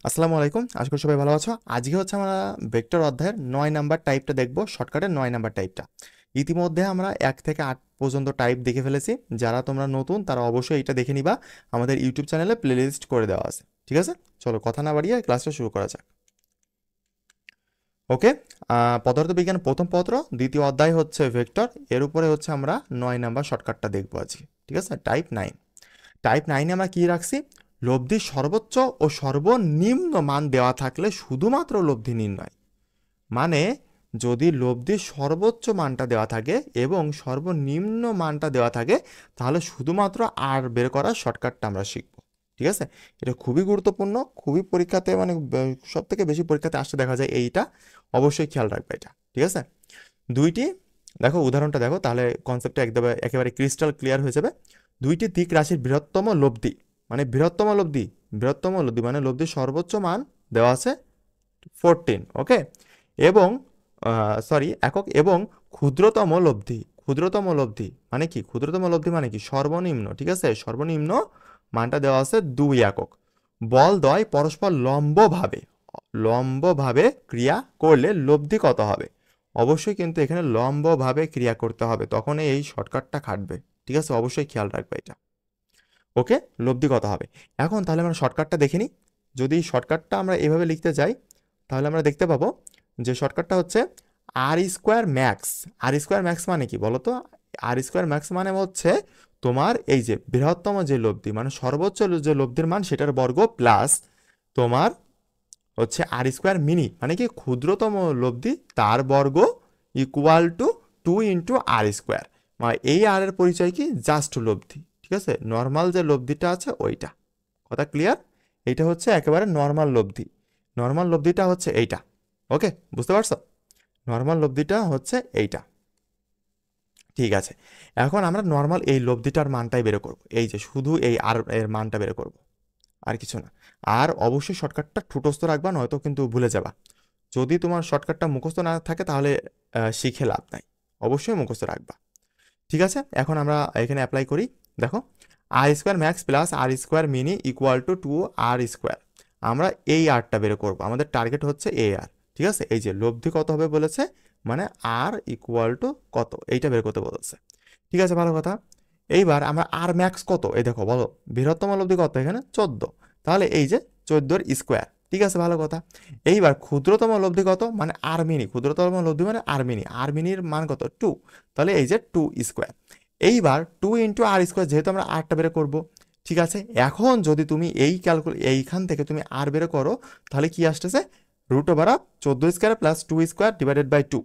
আসসালামু আলাইকুম, আশা করি সবাই ভালো আছো। আজকে হচ্ছে আমরা ভেক্টর অধ্যায়ের 9 নাম্বার টাইপটা দেখব, শর্টকাটের 9 নাম্বার টাইপটা। ইতিমধ্যে আমরা 1 থেকে 8 পর্যন্ত টাইপ দেখে ফেলেছি। যারা তোমরা নতুন তারা অবশ্যই এটা দেখে নিবা, আমাদের ইউটিউব চ্যানেলে প্লেলিস্ট করে দেওয়া আছে। ঠিক আছে, চলো কথা না বাড়িয়ে ক্লাসটা শুরু করা যাক। ওকে, পদার্থবিজ্ঞান প্রথম পত্র দ্বিতীয় অধ্যায় হচ্ছে ভেক্টর। এর উপরে হচ্ছে আমরা 9 নাম্বার শর্টকাটটা দেখবো আজকে। ঠিক আছে, টাইপ 9। টাইপ 9-এ আমরা কি রাখছি? লব্ধির সর্বোচ্চ ও সর্বনিম্ন মান দেওয়া থাকলে শুধুমাত্র লব্ধি নির্ণয়। মানে যদি লব্ধির সর্বোচ্চ মানটা দেওয়া থাকে এবং সর্বনিম্ন মানটা দেওয়া থাকে, তাহলে শুধুমাত্র আর বের করার শর্টকাটটা আমরা শিখব। ঠিক আছে, এটা খুবই গুরুত্বপূর্ণ, খুবই পরীক্ষাতে মানে সব থেকে বেশি পরীক্ষাতে আসতে দেখা যায় এইটা। অবশ্যই খেয়াল রাখবে এটা। ঠিক আছে, দুইটি দেখো, উদাহরণটা দেখো, তাহলে কনসেপ্টটা একেবারে ক্রিস্টাল ক্লিয়ার হয়ে যাবে। দুইটি দিক রাশির বৃহত্তম লব্ধি, মানে বৃহত্তম লব্ধি মানে লব্ধির সর্বোচ্চ মান দেওয়া আছে 14। ওকে, এবং একক এবং ক্ষুদ্রতম লব্ধি মানে কি? ক্ষুদ্রতম লব্ধি মানে কি? সর্বনিম্ন। ঠিক আছে, সর্বনিম্ন মানটা দেওয়া আছে 2 একক। বল দ্বয় পরস্পর লম্বভাবে ক্রিয়া করলে লব্ধি কত হবে? অবশ্যই কিন্তু এখানে লম্বভাবে ক্রিয়া করতে হবে, তখন এই শর্টকাটটা খাটবে। ঠিক আছে, অবশ্যই খেয়াল রাখবে এটা। ওকে, লব্ধি কত হবে? এখন তাহলে আমরা শর্টকাটটা দেখে নিই। যদি শর্টকাটটা আমরা এভাবে লিখতে যাই, তাহলে আমরা দেখতে পাবো যে শর্টকাটটা হচ্ছে আর স্কোয়ার ম্যাক্স। আর স্কোয়ার ম্যাক্স মানে কি বলো তো? আর স্কোয়ার ম্যাক্স মানে হচ্ছে তোমার এই যে বৃহত্তম যে লব্ধি, মানে সর্বোচ্চ যে লব্ধির মান সেটার বর্গ প্লাস তোমার হচ্ছে আর স্কোয়ার মিনি মানে কি ক্ষুদ্রতম লব্ধি তার বর্গ ইকুয়াল টু 2 × আর স্কোয়ার। মানে এই আর এর পরিচয় কি? জাস্ট লব্ধি। ঠিক আছে, নর্মাল যে লব্ধিটা আছে ওইটা। কথা ক্লিয়ার? এইটা হচ্ছে একেবারে নর্মাল লব্ধি। নর্মাল লব্ধিটা হচ্ছে এইটা। ওকে, বুঝতে পারছো? নর্মাল লব্ধিটা হচ্ছে এইটা। ঠিক আছে, এখন আমরা নর্মাল এই লব্ধিটার মানটাই বের করব। এই যে শুধু এই আর এর মানটা বের করব, আর কিছু না। আর অবশ্যই শর্টকাটটা ঠুটস্থ রাখবা, নয়তো কিন্তু ভুলে যাবা। যদি তোমার শর্টকাটটা মুখস্থ না থাকে তাহলে শিখে লাভ নাই। অবশ্যই মুখস্থ রাখবা। ঠিক আছে, এখন আমরা এখানে অ্যাপ্লাই করি। দেখো, R square max plus R square mini equal to 2 R square. আমরা এই আরটা বের করবো, আমাদের টার্গেট হচ্ছে এ আর। ঠিক আছে, এই যে লব্ধি কত হবে বলেছে, মানে আর ইকুয়াল টু কত, এইটা বের করতে বলেছে। ঠিক আছে, ভালো কথা। এইবার আমরা আর ম্যাক্স কত, এই দেখো বলো, বৃহত্তম লব্ধি কত এখানে? 14। তাহলে এই যে 14 এর স্কোয়ার। ঠিক আছে, ভালো কথা। এইবার ক্ষুদ্রতম লব্ধি কত, মানে আর মিনি। ক্ষুদ্রতম লব্ধি মানে আর মিনি। আর মিনির মান কত? 2। তাহলে এই যে 2 স্কোয়ার। এইবার 2 × আর স্কোয়ার, যেহেতু আমরা আরটা বের করবো। ঠিক আছে, এখন যদি তুমি এইখান থেকে তুমি আর বের করো, তাহলে কি আসতেছে? √14 square plus 2 square divided by 2।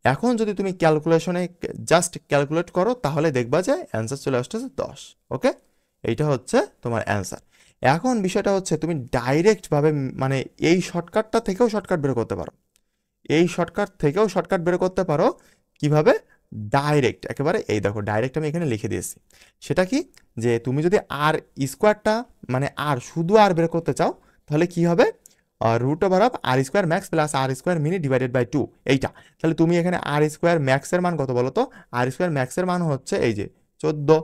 এখন যদি তুমি ক্যালকুলেশনে জাস্ট ক্যালকুলেট করো, তাহলে দেখবা যে অ্যান্সার চলে আসতেছে 10। ওকে, এইটা হচ্ছে তোমার অ্যান্সার। এখন বিষয়টা হচ্ছে তুমি ডাইরেক্টভাবে মানে এই শর্টকাটটা থেকেও শর্টকাট বের করতে পারো। কিভাবে? ডাইরেক্ট একেবারে, এই দেখো ডাইরেক্ট আমি এখানে লিখে দিয়েছি। সেটা কি? যে তুমি যদি আর স্কোয়ারটা মানে আর শুধু আর বের করতে চাও, তাহলে কি হবে? √আর square max plus R square mini divided by 2, এইটা। তাহলে তুমি এখানে আর স্কোয়ার ম্যাক্সের মান কত বলো তো? আর স্কোয়ার ম্যাক্সের মান হচ্ছে এই যে 14,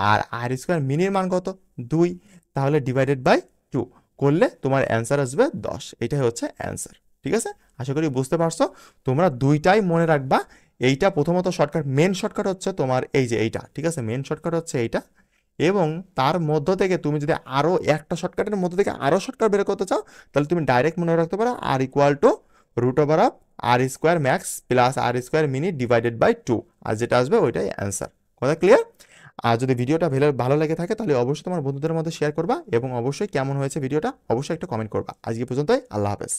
আর আর স্কোয়ার মিনির মান কত? 2। তাহলে ডিভাইডেড বাই 2 করলে তোমার অ্যান্সার আসবে 10। এটাই হচ্ছে অ্যান্সার। ঠিক আছে, আশা করি বুঝতে পারছো। তোমরা দুইটাই মনে রাখবা। এইটা প্রথমত শর্টকাট, মেন শর্টকাট হচ্ছে তোমার এই যে এইটা। ঠিক আছে, মেন শর্টকাট হচ্ছে এইটা। এবং তার মধ্য থেকে তুমি যদি আরো একটা শর্টকাটের মধ্য থেকে আরো শর্টকাট বের করতে চাও, তাহলে তুমি ডাইরেক্ট মনে রাখতে পারো আর ইকুয়াল টু √আর square max plus R square mini divided by 2, আর যেটা আসবে ওইটাই অ্যান্সার। কথা ক্লিয়ার? আর যদি ভিডিওটা ভালো লেগে থাকে, তাহলে অবশ্যই তোমার বন্ধুদের মধ্যে শেয়ার করবা, এবং অবশ্যই কেমন হয়েছে ভিডিওটা অবশ্যই একটা কমেন্ট করবা। আজকে পর্যন্তই, আল্লাহ হাফেজ।